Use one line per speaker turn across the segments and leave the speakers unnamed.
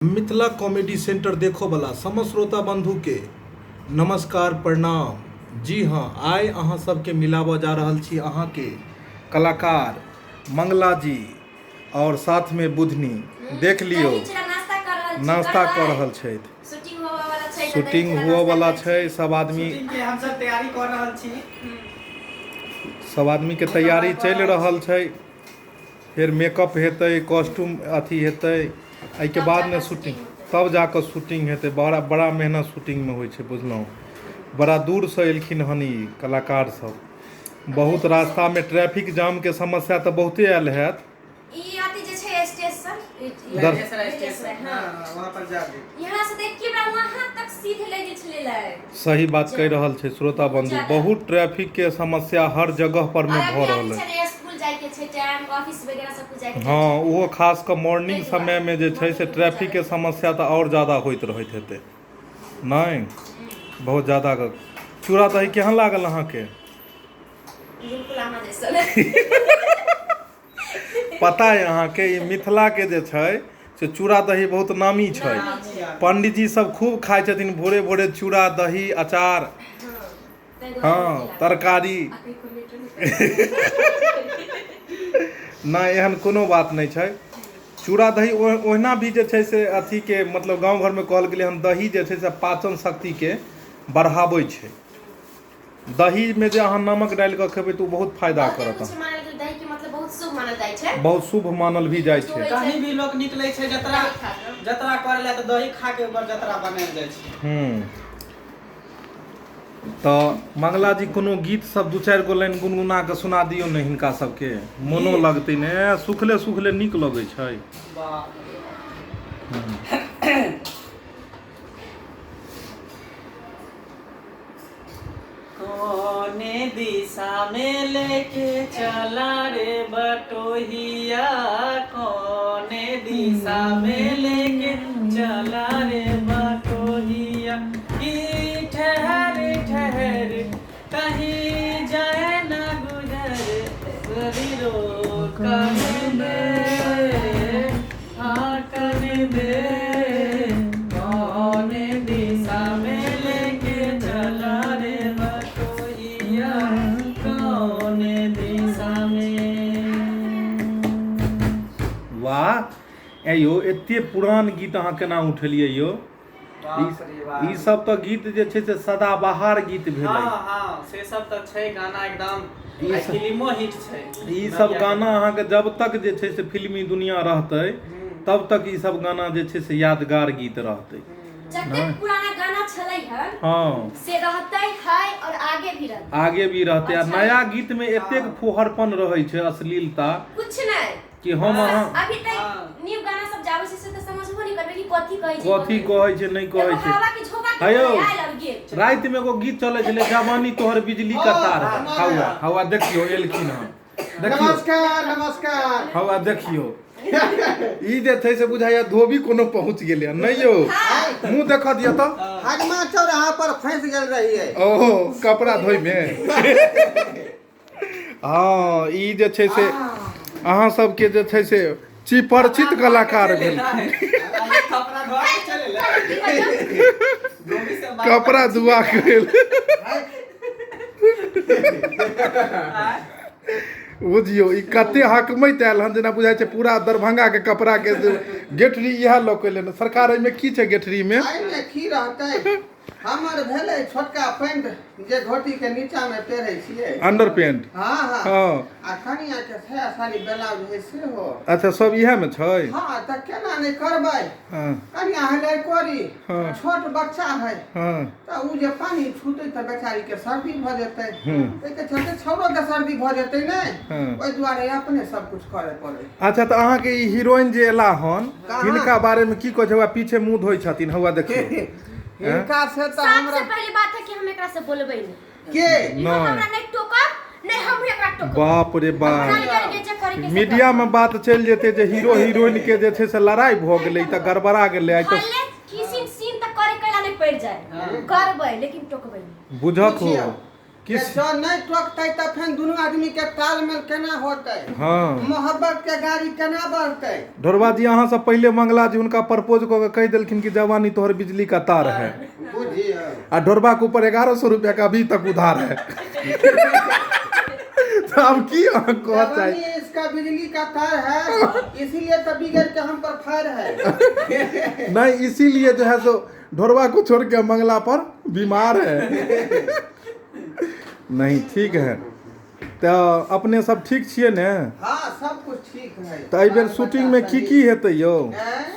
Mithila comedy centre देखो वाला समस्त श्रोता बंधु के नमस्कार प्रणाम। जी हाँ, आइ अहाँ सबके मिलाबऽ जा रहल छी अहाँ के कलाकार मंगला जी और साथ में बुधनी। देख लियो नाश्ता कर रहल छथि, शूटिंग हुआ वाला छै। सब आदमी
तैयारी कर रहल छी।
सब आदमी के तैयारी चल रहल छै। फिर मेकअप हेतै, कॉस्ट्यूम अथी हेतै, एहिके बाद में शूटिंग, तब जाकर शूटिंग हेतै। बड़ा मेहनत शूटिंग में होइ छै, बुझलहुँ। बड़ा दूर से एलखिन हन ई कलाकार सब। बहुत रास्ता में ट्रैफिक जाम के समस्या तो बहुते आयल हैत। सही बात कह रहल छै श्रोता बंधु, बहुत ट्रैफिक के समस्या हर जगह पर में भ रहल है। हाँ, वो खास कर मॉर्निंग समय में जे छै से ट्रैफिक के समस्या तो और ज़्यादा होइत रहैत हेतै। नहीं, बहुत ज़्यादा। चूड़ा दही केहन लागल अहाँ के? पता है अहाँ के ई मिथिला के जे छै से चूड़ा दही बहुत नामी छै। पंडित जी सब खूब खाइ छथिन भोरे भोरे चूड़ा दही अचार, हाँ तरकारी। नहीं, एहन कोनो बात नहीं छै। चूड़ा दही ओहिना भी जे छै से अथी के मतलब गांव घर में कहल गेलै हन, दही जे छै से पाचन शक्ति के बढ़ाबै छै। दही में जे अहाँ नमक डाल के खेबै तो बहुत फायदा करत। बहुत शुभ मानल भी जाय छै।
कहीं भी लोग निकले छै जतरा करे ला तो दही खा के ऊपर जतरा बनायल जाय छै।
तो मंगला जी कोनो गीत सब दू चार गो लाइन गुनगुना के सुना दियो ने हिनका सबके, मोनो लगतै ने। सुखले सुखले नीक लगै छै।
कोने दिशा में लेके चला रे बटोहिया, कोने दिशा में लेके चला रे बटोहिया। ठहर ठहर कहीं जाए ना गुजर, कर दे हाँ कर दे। कौने दिशा में लेके चला रे बटोहिया, कौने दिशा में।
वाह, यो एते पुरान गीत अहाँ केना उठेलियै यो? ई सब तो गीत जे छै से सदाबहार गीत भेलै।
हाँ, से सब तो छै गाना एकदम फिल्मो हिट छै।
ई सब गाना अहाँ के जब तक जे छै से फिल्मी दुनिया रहतै तब तक ई सब गाना जे छै से यादगार गीत रहतै।
जतेक पुराना गाना छलै हन,
हाँ
से रहतै है और आगे भी रहतै।
आगे भी रहतै। आ नया गीत में एतेक फुहरपन रहै छै, अश्लीलता
कुछ नहीं
कि हम अहाँ
अभी तक न्यू गाना सब जाबै छै से त समझबो नहीं करबै कि कथी कहै छै,
कथी कहै छै नहीं कहै छै।
हवा के झोंका के
हेयौ,
आयल और गेल।
रात में एगो गीत चले छलै, जवानी तोहर बिजली का तार है। हवा देखियो एलखिन हन, देखियो।
नमस्कार नमस्कार।
हवा देखियो ई जे छै से बुझाइया धोबी कोनो पहुंच गेलै नहीं यो। मुंह देखा दिया तो
हजमा चौराहा पर फंस गेल रही है।
ओहो, कपड़ा धोई में। हाँ, ई जे छै से अहाँ सबके जे छै से चिपरिचित कलाकार भेल। कपड़ा धुआ गेल। बुझियो ई कते हकमैत आयल हन, जेना बुझाइ छै पूरा दरभंगा के कपड़ा के गेठरी इएह लौकेले न। सरकार एहिमे की छै गेठरी में?
एहिमे की रहतै, हमर भेलै छोटका पैंट जे धोती के नीचा में पहिरै छियै,
अंडर पैंट।
हाँ हाँ
हाँ,
आ कनिया के साया साड़ी ब्लाउज है सेहो।
अच्छा सब इएह में छै।
हाँ त केना नहीं करबै,
हाँ
कनिया हलै कोरी,
हाँ।
छोट बच्चा है
हाँ
त उ जे पानी छूटै त बेचारी के सर्दी भ जेतै। एके चलते छौरो के सर्दी भ जेतै ने,
हाँ।
ओइ दुआरे अपने सब कुछ करे पड़ै।
अच्छा, तो अहाँ के ई हीरोइन जे एला हन,
कहाँ?
हिनका बारे में की कहै छै? पीछे मुंह धोइ छथिन, हवा देखियो।
हिनका से त
सबसे
हमरा
पहली बात है कि हम एकरा से बोलबै नहीं।
के
इहो हमरा नहीं टोकब, नहीं हम एकरा टोकब।
बाप रे बाप,
मीडिया
मीडिया में बात चल जेते जे हीरो हीरोइन के जे छै से लड़ाई भ गेलै त गड़बड़ा गेलै। आइ त
किसी सीन तक करे कैला नहीं पड़ जाए, करबै लेकिन टोकबै नहीं।
बुझक हो किस
जो नहीं टोकतै त फेन दुनू आदमी के तालमेल केना होतै?
हाँ
मोहब्बत के गाड़ी केना बढ़तै?
ढोरबा जी अहाँ सब पहले मंगला जी उनका प्रपोज कऽ के कह देलखिन कि जवानी तोहर बिजली का तार है,
बुझियो
आ ढोरबा के ऊपर 1100 रुपया का अभी तक उधार है। तो अब की अहाँ कह चाहे?
जवानी इसका बिजली का तार है, इसीलिए तो बिगड़ के हम पर फायर है।
नहीं, इसीलिए जो है सो ढोरबा को छोड़ के मंगला पर बीमार है। नहीं ठीक है, तो अपने सब ठीक छियै ने?
हाँ सब कुछ ठीक है।
तो एहि बेर शूटिंग में की हेतै यौ?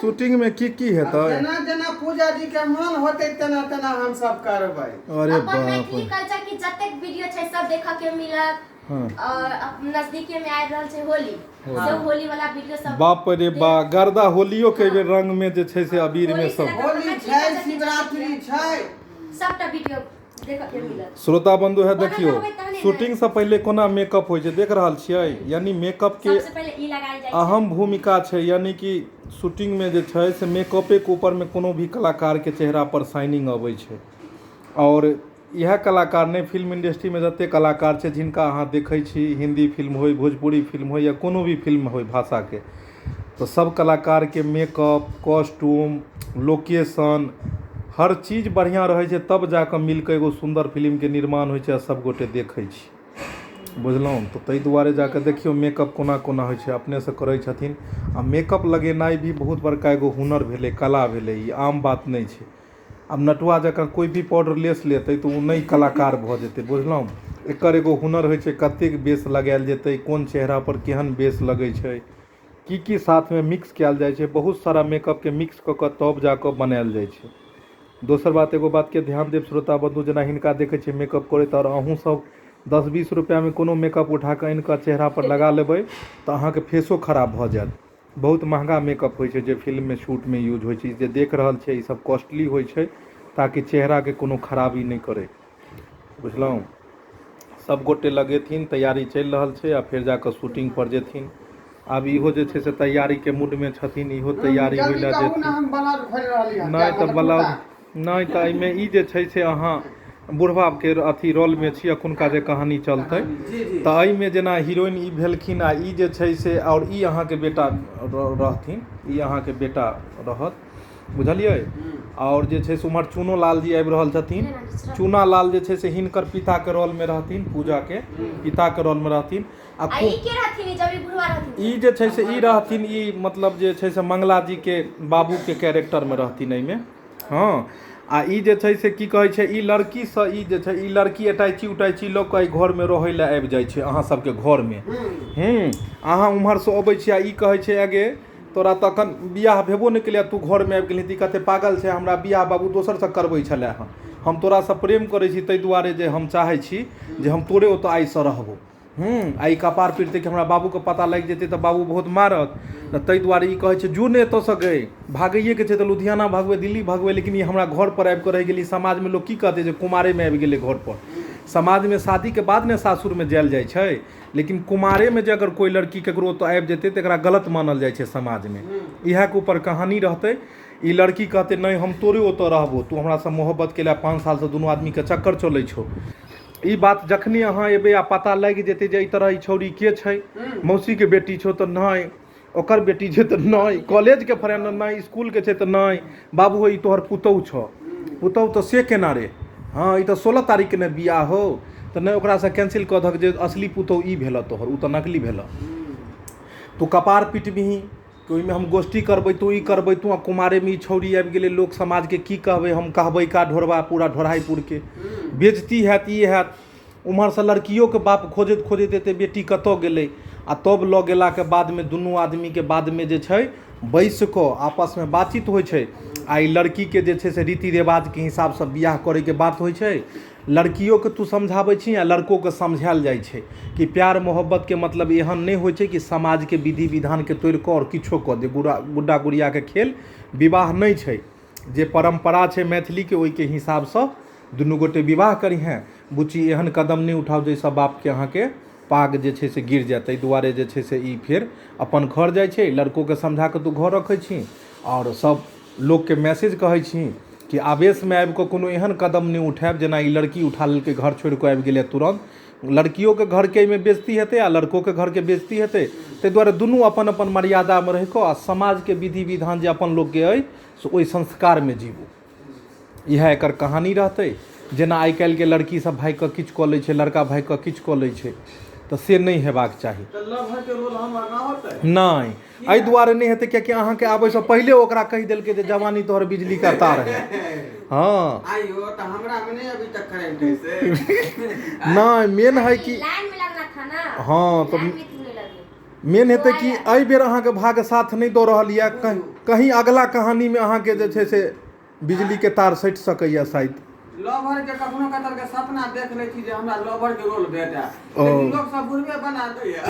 शूटिंग में की हेतै?
जेना जेना पूजा जी के मन होते तेना तेना हम सब करबै।
अरे
अपन
बाप
मैथिली
रे।
कल्चर की जतेक वीडियो छै सब देखा के मिलत।
हाँ।
और नजदीके में आबि रहल छै होली, सब होली वाला वीडियो सब
बाप रे बा, गर्दा होलियो के बेर रंग में जे छै से अबीर में सब।
होली छै, शिवरात्रि छै,
सबटा वीडियो देखा के मिलत।
श्रोता बंधु है देखियो, शूटिंग से पहले कोना मेकअप होइ छै देख रहल छियै, यानी मेकअप के
सबसे पहले ई लगायल जाइ छै।
अहम भूमिका छै, यानी कि शूटिंग में जे छै से मेकअपे के ऊपर में कोनो भी कलाकार के चेहरा पर शाइनिंग अबै छै। और यह कलाकार ने फिल्म इंडस्ट्री में जते कलाकार छै जिनका अहाँ देखै छी, हिंदी फिल्म होय, भोजपुरी फिल्म होय या कोनो भी फिल्म होय भाषा के, तो सब कलाकार के मेकअप, कॉस्ट्यूम, लोकेशन, हर चीज बढ़िया रहे छै, तब जाकर मिलकर एगो सुंदर फिल्म के निर्माण होइ छै, सब गोटे देखै छी, बुझलहुँ? तो ताहि दुआरे जाकर देखियो मेकअप कोना कोना होइ छै, अपने से करै छथिन। आ मेकअप लगेनाइ भी बहुत बड़का एगो हुनर भेलै, कला भेलै, ई आम बात नहीं छै। अब नटुआ जकर कोई भी पाउडर लेस लेतै तो उ नहीं कलाकार भऽ जेतै, बुझलहुँ? एकर एगो हुनर होइ छै, कतेक बेस लगायल जेतै, कोन चेहरा पर केहन बेस लगै छै, की साथ में मिक्स कयल जाइ छै, बहुत सारा मेकअप के मिक्स कऽ कऽ तब जाकऽ बनायल जाइ छै। दोसर बात, एगो बात के ध्यान देव श्रोता बंधु, जेना हिनका देखै छियै मेकअप करैत, और अहूँ सब 10-20 रुपया में कोनो मेकअप उठा कऽ आनि कऽ चेहरा पर लगा लेबै तऽ अहाँके फेसो खराब भऽ जायत। बहुत महंगा मेकअप होइ छै जे फिल्म में शूट में यूज होइ छै, जे देख रहल छै ई सब कॉस्टली होइ छै ताकि चेहरा के कोनो खराबी नहीं करे, बुझलहुँ? सब गोटे लगेथिन, तैयारी चलि रहल छै, आ फिर जाकर शूटिंग पर जेथिन। आब इहो जे छै से तैयारी के मूड में छथिन, इहो तैयारी होइ लए जेथिन। नहीं तो ब्लाउज नहीं, तो एहिमे ई जे छै से अहाँ बुढ़वा के अथी रोल में छी, अखुनका जे कहानी चलतै, तो एहिमे जेना हीरोइन ई भेलखिन, आ ई जे छै से, और ई अहाँके बेटा रहथिन, ई अहाँके बेटा रहत, बुझलियै? और जे छै से उम्हर चूनो लाल जी आबि रहल छथिन, चूना लाल जे छै से हिनकर पिता के रोल में रहथिन, पूजा के पिता के रोल में रहथिन। आ
ई के रहथिन जब ई बुढ़वा रहथिन,
ई जे छै से ई रहथिन, ई मतलब जे छै से मंगला जी के बाबू के कैरेक्टर में रहथिन एहिमे। हाँ, आ ई जे छै से की कहै छै, ई लड़की से ई जे छै, ई लड़की अटैची उटैची लऽ कऽ घर में रहै लए आबि जाइ छै अहाँ सबके घर में। अहाँ उम्हर से अबै छी, आ ई कहै छै आगे तोरा तखन बियाह भेबो नहीं केलिया, तू घर में आबि गेलही, ती कते पागल छै, हमरा बियाह बाबू दोसर से करबै छलै हँ, हम तोरा से प्रेम करै छी, ताहि दुआरे जे हम चाहै छी जे हम तोरे ओतऽ आइ से रहबो। आई कपार पीटतै कि हमरा बाबू के पता लागि जेतै तऽ बाबू बहुत मारत, तऽ ताहि दुआरे ई कहै छै जो ने एतऽसँ गई, भागैएके छै तऽ लुधियाना भागबै, दिल्ली भागबै, लेकिन ई हमरा घर पर आबि कऽ रहि गेली। समाज में लोग की कहतै जे कुमारे में आबि गेलै घर पर। समाज में शादी के बाद ने सासुर में जायल जाइ छै, लेकिन कुमारे में जे अगर कोई लड़की ककरो तो आबि जेतै तऽ एकरा गलत मानल जाइ छै समाज में। इएह के ऊपर कहानी रहतै। ई लड़की कहतै नहीं हम तोरे ओतऽ रहबो, तू हमरा से मोहब्बत केला, 5 साल से दुनू आदमी के चक्कर चलै छौ। ई बात जखनी अहाँ एबै आ पता लागि जेतै जे ई तरह ई छौरी के छै, मौसी के बेटी छौ तऽ नहीं, ओकर बेटी छै तऽ नहीं, कॉलेज के फ्रेंड नहीं, स्कूल के छै तऽ नहीं, बाबू हो ई तोहर पुतौह छौ, पुतौह तऽ से केना रे, हाँ ई तऽ 16 तारीख के ने बियाह हो, तऽ नहीं ओकरा से कैंसिल कऽ दहक जे असली पुतौह ई भेल तोहर, उ तऽ नकली भेल। तू कपार पिटबिही कि ओहिमे हम गोष्ठी करबै, तू ई करबै, तू कुमारे में ई छौरी आबि गेलै, लोक समाज के की कहबै, हम कहबै का ढोरबा पूरा ढोराईपुर के बेइज्जती हैत, ई हैत। उम्हर से लड़कियों के बाप खोजैत खोजैत एतै बेटी कतऽ गेलै, आ तब लऽ गेला के बाद में दुनू आदमी के बाद में जे छै बैस कऽ आपस में बातचीत होइ छै। आ ई लड़की के जे छै से रीति रिवाज के हिसाब से बियाह करे के बात होइ छै। लड़कियों के तू समझाबै छी आ लड़कों के समझायल जाइ छै कि प्यार मोहब्बत के मतलब एहन नहीं होइ छै कि समाज के विधि विधान के तोड़ कऽ और किछो कऽ दे, गुड्डा गुड़िया के खेल विवाह नहीं छै। जे परंपरा छै मैथिली के, ओहि के हिसाब से दुनू गोटे विवाह करी हैं। बुच्ची एहन कदम नहीं उठाओ जैसा बाप के अहाँ के पाग जे छै से गिर जाए, ताहि दुआरे जे छै से ई फेर अपन घर जाइ छै। लड़कों के समझा कऽ तू घर रखै छी, और सब लोग के मैसेज कहै छी कि आवेश में आबि कऽ कोनो एहन कदम नहि उठायब जेना ई लड़की उठा लेलकै घर छोड़ि कऽ आबि गेलै तुरंत। लड़कियोके घरके एहिमे बेइज्जती हेतै आ लड़कोके घरके बेइज्जती हेतै। ताहि दुआरे दुनू अपन अपन मर्यादामे रहि कऽ आ समाजके विधि विधान जे अपन लोकके अइ से ओहि संस्कारमे जीबू। इएह एकर कहानी रहतै। जेना आइ काल्हिके लड़कीसभ भागि कऽ किछु कऽ लै छै, लड़का भागि कऽ किछु कऽ लै छै, तऽ से नहि हेबाक चाही।
तऽ लवहरके रोल हमर ना होतै?
नहीं, एहि दुआरे नहीं हेतै कियाकि अहाँके आबैसँ पहिले ओकरा कहि देलकै जे जवानी तोहर बिजली का तार है। हाँ
आइयो तो हमरा में नहीं अभी तक करंट है से।
नहीं, मेन है कि
लाइन में लगना था ना।
हाँ तो
लाइन में क्यों नहीं लगे?
मेन हेतै कि एहि बेर अहाँके भाग साथ नहीं दऽ रहल यऽ। कहीं अगला कहानीमे अहाँके जे छै से बिजलीके तार सटि सकैए शायद।
लवर के कखनो कतर के सपना देख ले छी जे हमरा लवर के रोल भेटा, लेकिन लोग सब बुढ़बे बना दैया।